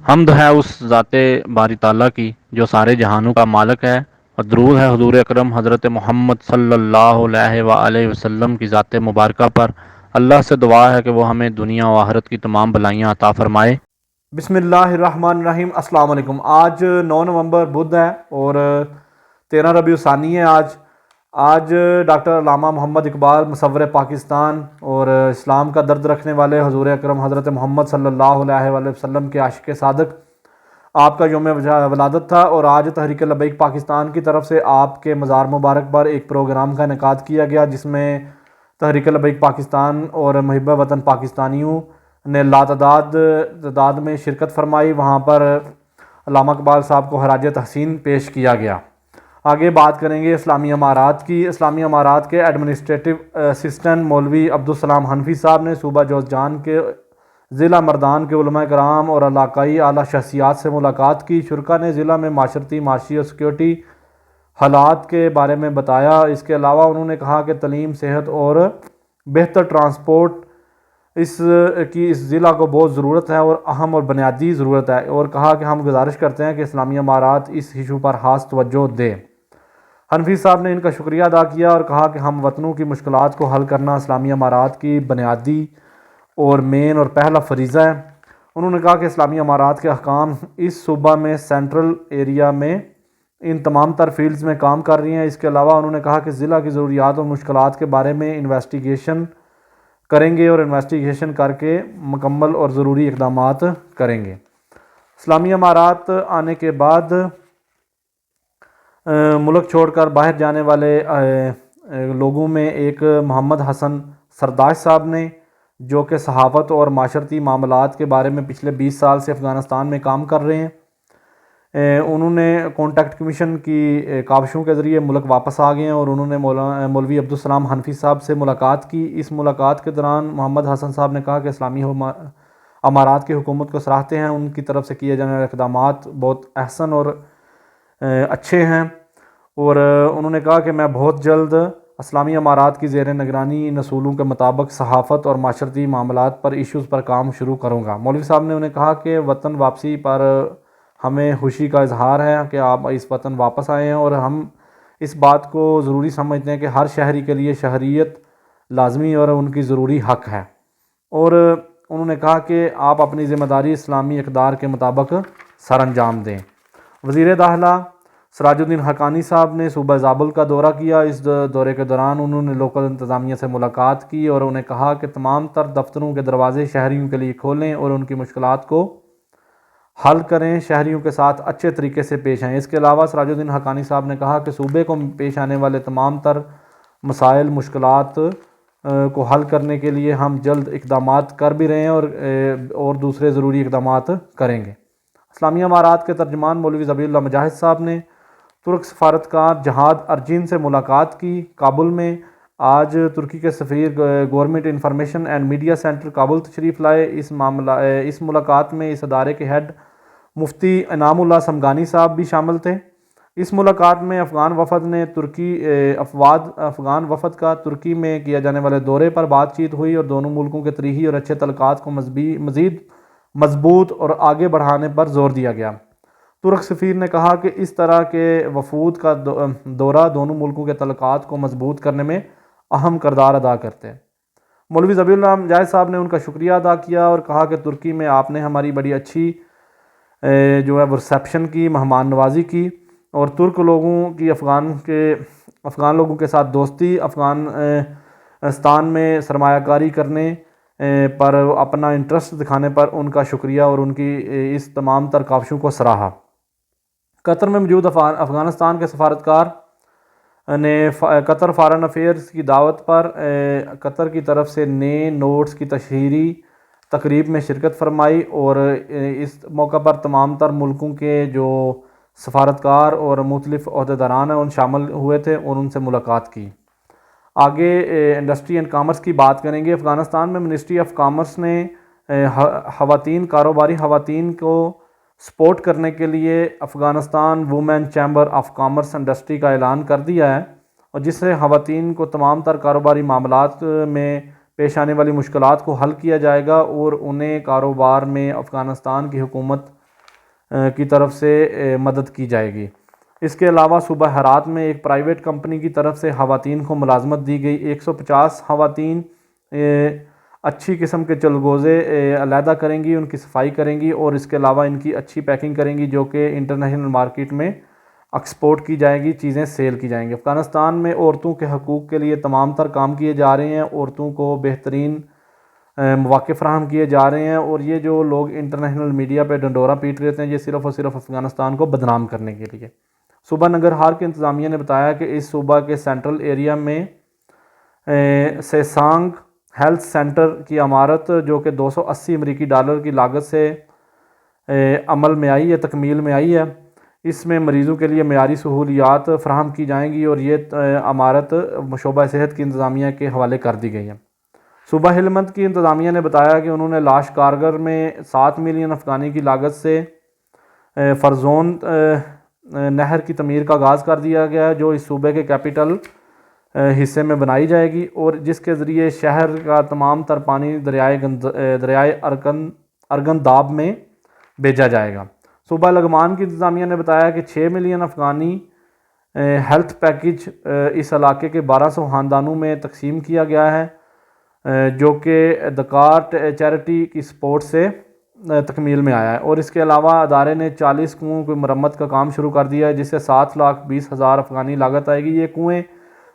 حمد ہے اس ذات باری تعالیٰ کی جو سارے جہانوں کا مالک ہے، اور درود ہے حضور اکرم حضرت محمد صلی اللہ علیہ وآلہ وسلم کی ذات مبارکہ پر۔ اللہ سے دعا ہے کہ وہ ہمیں دنیا و آخرت کی تمام بلائیاں عطا فرمائے۔ بسم اللہ الرحمن الرحیم۔ السلام علیکم۔ آج 9 نومبر بدھ ہے اور 13 ربیع الثانی ہے۔ آج ڈاکٹر علامہ محمد اقبال مصور پاکستان اور اسلام کا درد رکھنے والے حضور اکرم حضرت محمد صلی اللہ علیہ وآلہ وسلم کے عاشق صادق، آپ کا یوم ولادت تھا، اور آج تحریک لبیک پاکستان کی طرف سے آپ کے مزار مبارک پر ایک پروگرام کا انعقاد کیا گیا، جس میں تحریک لبیک پاکستان اور محب وطن پاکستانیوں نے تعداد میں شرکت فرمائی۔ وہاں پر علامہ اقبال صاحب کو خراج تحسین پیش کیا گیا۔ آگے بات کریں گے اسلامی امارات کی۔ اسلامی امارات کے ایڈمنسٹریٹو اسسٹنٹ مولوی عبدالسلام حنفی صاحب نے صوبہ جوزجان کے ضلع مردان کے علماء کرام اور علاقائی اعلیٰ شخصیات سے ملاقات کی۔ شرکاء نے ضلع میں معاشرتی، معاشی اور سیکیورٹی حالات کے بارے میں بتایا۔ اس کے علاوہ انہوں نے کہا کہ تعلیم، صحت اور بہتر ٹرانسپورٹ اس ضلع کو بہت ضرورت ہے اور اہم اور بنیادی ضرورت ہے، اور کہا کہ ہم گزارش کرتے ہیں کہ اسلامی امارات اس ایشو پر خاص توجہ دے۔ حنفی صاحب نے ان کا شکریہ ادا کیا اور کہا کہ ہم وطنوں کی مشکلات کو حل کرنا اسلامی امارات کی بنیادی اور مین اور پہلا فریضہ ہے۔ انہوں نے کہا کہ اسلامی امارات کے حکام اس صوبہ میں سینٹرل ایریا میں ان تمام تر فیلڈز میں کام کر رہی ہیں۔ اس کے علاوہ انہوں نے کہا کہ ضلع کی ضروریات اور مشکلات کے بارے میں انویسٹیگیشن کریں گے اور انویسٹیگیشن کر کے مکمل اور ضروری اقدامات کریں گے۔ اسلامی امارات آنے کے بعد ملک چھوڑ کر باہر جانے والے لوگوں میں ایک محمد حسن سرداش صاحب نے، جو کہ صحافت اور معاشرتی معاملات کے بارے میں پچھلے 20 سال سے افغانستان میں کام کر رہے ہیں، انہوں نے کانٹیکٹ کمیشن کی کاوشوں کے ذریعے ملک واپس آ گئے ہیں، اور انہوں نے مولوی عبدالسلام حنفی صاحب سے ملاقات کی۔ اس ملاقات کے دوران محمد حسن صاحب نے کہا کہ اسلامی امارات کی حکومت کو سراہتے ہیں، ان کی طرف سے کیے جانے والے اقدامات بہت احسن اور اچھے ہیں، اور انہوں نے کہا کہ میں بہت جلد اسلامی امارات کی زیر نگرانی ان اصولوں کے مطابق صحافت اور معاشرتی معاملات پر ایشوز پر کام شروع کروں گا۔ مولوی صاحب نے انہیں کہا کہ وطن واپسی پر ہمیں خوشی کا اظہار ہے کہ آپ اس وطن واپس آئے ہیں، اور ہم اس بات کو ضروری سمجھتے ہیں کہ ہر شہری کے لیے شہریت لازمی اور ان کی ضروری حق ہے، اور انہوں نے کہا کہ آپ اپنی ذمہ داری اسلامی اقدار کے مطابق سر انجام دیں۔ وزیر داخلہ سراج الدین حقانی صاحب نے صوبہ زابل کا دورہ کیا۔ اس دورے کے دوران انہوں نے لوکل انتظامیہ سے ملاقات کی اور انہیں کہا کہ تمام تر دفتروں کے دروازے شہریوں کے لیے کھولیں اور ان کی مشکلات کو حل کریں، شہریوں کے ساتھ اچھے طریقے سے پیش آئیں۔ اس کے علاوہ سراج الدین حقانی صاحب نے کہا کہ صوبے کو پیش آنے والے تمام تر مسائل، مشکلات کو حل کرنے کے لیے ہم جلد اقدامات کر بھی رہے ہیں اور دوسرے ضروری اقدامات کریں گے۔ اسلامی امارات کے ترجمان مولوی ذبیح اللہ مجاہد صاحب نے ترک سفارتکار جہاد ارجین سے ملاقات کی۔ کابل میں آج ترکی کے سفیر government information and media centre Kabul تشریف لائے۔ اس ملاقات میں اس ادارے کے ہیڈ مفتی انعام اللہ سمگانی صاحب بھی شامل تھے۔ اس ملاقات میں افغان وفد کا ترکی میں کیا جانے والے دورے پر بات چیت ہوئی اور دونوں ملکوں کے تاریخی اور اچھے تعلقات کو مزید مضبوط اور آگے بڑھانے پر زور دیا گیا۔ ترک سفیر نے کہا کہ اس طرح کے وفود کا دورہ دونوں ملکوں کے تعلقات کو مضبوط کرنے میں اہم کردار ادا کرتے ہیں۔ مولوی ذبیح اللہ مجاہد صاحب نے ان کا شکریہ ادا کیا اور کہا کہ ترکی میں آپ نے ہماری بڑی اچھی وہ ریسیپشن کی، مہمان نوازی کی، اور ترک لوگوں کی افغان لوگوں کے ساتھ دوستی، افغانستان میں سرمایہ کاری کرنے پر اپنا انٹرسٹ دکھانے پر ان کا شکریہ اور ان کی اس تمام تر کاوشوں کو سراہا۔ قطر میں موجود افغانستان کے سفارتکار نے قطر فارن افیئرز کی دعوت پر قطر کی طرف سے نئے نوٹس کی تشہیری تقریب میں شرکت فرمائی، اور اس موقع پر تمام تر ملکوں کے جو سفارتکار اور مختلف عہدیداران ہیں ان شامل ہوئے تھے اور ان سے ملاقات کی۔ آگے انڈسٹری اینڈ کامرس کی بات کریں گے۔ افغانستان میں منسٹری آف کامرس نے کاروباری خواتین کو سپورٹ کرنے کے لیے Afghanistan women chamber of commerce industry کا اعلان کر دیا ہے، اور جس سے خواتین کو تمام تر کاروباری معاملات میں پیش آنے والی مشکلات کو حل کیا جائے گا اور انہیں کاروبار میں افغانستان کی حکومت کی طرف سے مدد کی جائے گی۔ اس کے علاوہ صوبہ ہرات میں ایک پرائیویٹ کمپنی کی طرف سے خواتین کو ملازمت دی گئی۔ 150 خواتین اچھی قسم کے چلغوزے علیحدہ کریں گی، ان کی صفائی کریں گی اور اس کے علاوہ ان کی اچھی پیکنگ کریں گی جو کہ انٹرنیشنل مارکیٹ میں ایکسپورٹ کی جائے گی، چیزیں سیل کی جائیں گی۔ افغانستان میں عورتوں کے حقوق کے لیے تمام تر کام کیے جا رہے ہیں، عورتوں کو بہترین مواقع فراہم کیے جا رہے ہیں، اور یہ جو لوگ انٹرنیشنل میڈیا پہ ڈنڈورا پیٹ رہتے ہیں یہ صرف اور صرف افغانستان کو بدنام کرنے کے لیے۔ صوبہ ننگرہار کی انتظامیہ نے بتایا کہ اس صوبہ کے سینٹرل ایریا میں سیسانگ ہیلتھ سینٹر کی عمارت جو کہ $280 امریکی کی لاگت سے عمل میں آئی ہے، تکمیل میں آئی ہے۔ اس میں مریضوں کے لیے معیاری سہولیات فراہم کی جائیں گی اور یہ عمارت شعبہ صحت کی انتظامیہ کے حوالے کر دی گئی ہے۔ صوبہ ہلمند کی انتظامیہ نے بتایا کہ انہوں نے لاش کارگر میں 7 ملین افغانی کی لاگت سے فرزون نہر کی تعمیر کا آغاز کر دیا گیا ہے جو اس صوبے کے کیپٹل حصے میں بنائی جائے گی اور جس کے ذریعے شہر کا تمام تر پانی دریائے ارگن داب میں بھیجا جائے گا۔ صوبہ لغمان کی انتظامیہ نے بتایا کہ 6 ملین افغانی ہیلتھ پیکج اس علاقے کے 1200 خاندانوں میں تقسیم کیا گیا ہے جو کہ دکارٹ چیریٹی کی سپورٹ سے تکمیل میں آیا ہے، اور اس کے علاوہ ادارے نے 40 کنوؤں کی مرمت کا کام شروع کر دیا ہے جس سے 7,20,000 افغانی لاگت آئے گی۔ یہ کنویں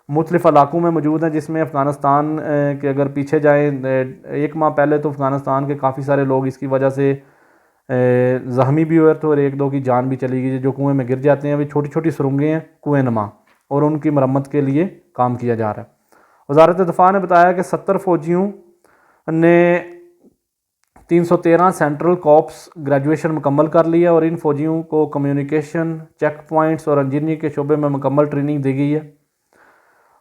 مختلف علاقوں میں موجود ہیں جس میں افغانستان کے اگر پیچھے جائیں 1 ماہ پہلے تو افغانستان کے کافی سارے لوگ اس کی وجہ سے زخمی بھی ہوئے تھے اور 1-2 کی جان بھی چلی گئی۔ جو کنویں میں گر جاتے ہیں وہ چھوٹی چھوٹی سرنگیں ہیں کنویں نما، اور ان کی مرمت کے لیے کام کیا جا رہا ہے۔ وزارت دفاع نے بتایا کہ 70 فوجیوں نے 313 سینٹرل کارپس گریجویشن مکمل کر لی ہے اور ان فوجیوں کو کمیونیکیشن، چیک پوائنٹس اور انجینئرنگ کے شعبے میں مکمل ٹریننگ دی گئی ہے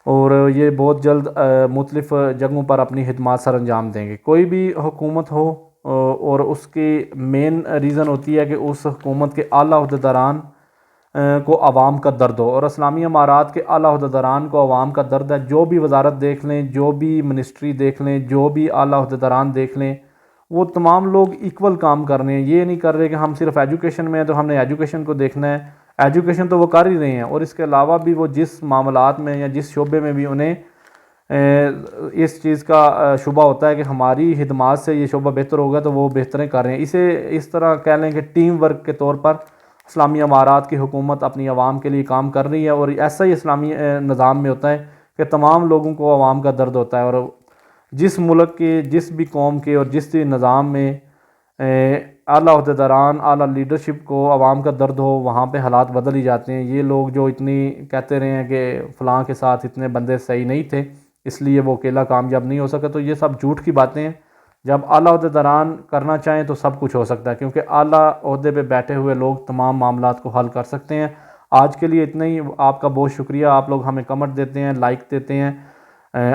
اور یہ بہت جلد مختلف جگہوں پر اپنی خدمات سر انجام دیں گے۔ کوئی بھی حکومت ہو اور اس کی مین ریزن ہوتی ہے کہ اس حکومت کے اعلیٰ عہدیداران کو عوام کا درد ہو، اور اسلامی امارات کے اعلیٰ عہدیداران کو عوام کا درد ہے۔ جو بھی وزارت دیکھ لیں، جو بھی منسٹری دیکھ لیں، جو بھی اعلیٰ عہدیداران دیکھ لیں، وہ تمام لوگ ایکول کام کر رہے ہیں۔ یہ نہیں کر رہے کہ ہم صرف ایجوکیشن میں ہیں تو ہم نے ایجوکیشن کو دیکھنا ہے، ایجوکیشن تو وہ کر ہی رہے ہیں، اور اس کے علاوہ بھی وہ جس معاملات میں یا جس شعبے میں بھی انہیں اس چیز کا شبہ ہوتا ہے کہ ہماری خدمات سے یہ شعبہ بہتر ہوگا تو وہ بہتریں کر رہے ہیں۔ اسے اس طرح کہہ لیں کہ ٹیم ورک کے طور پر اسلامی امارات کی حکومت اپنی عوام کے لیے کام کر رہی ہے، اور ایسا ہی اسلامی نظام میں ہوتا ہے کہ تمام لوگوں کو عوام کا درد ہوتا ہے، اور جس ملک کے، جس بھی قوم کے اور جس بھی نظام میں اعلیٰ عہدیداران، اعلیٰ لیڈرشپ کو عوام کا درد ہو وہاں پہ حالات بدل ہی جاتے ہیں۔ یہ لوگ جو اتنی کہتے رہے ہیں کہ فلاں کے ساتھ اتنے بندے صحیح نہیں تھے اس لیے وہ اکیلا کامیاب نہیں ہو سکا، تو یہ سب جھوٹ کی باتیں ہیں۔ جب اعلیٰ عہدیداران کرنا چاہیں تو سب کچھ ہو سکتا ہے، کیونکہ اعلیٰ عہدے پہ بیٹھے ہوئے لوگ تمام معاملات کو حل کر سکتے ہیں۔ آج کے لیے اتنا ہی، آپ کا بہت شکریہ، آپ لوگ ہمیں کمنٹ دیتے ہیں، لائک دیتے ہیں،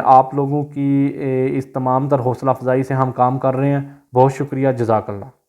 آپ لوگوں کی اس تمام تر حوصلہ افزائی سے ہم کام کر رہے ہیں۔ بہت شکریہ، جزاک اللہ۔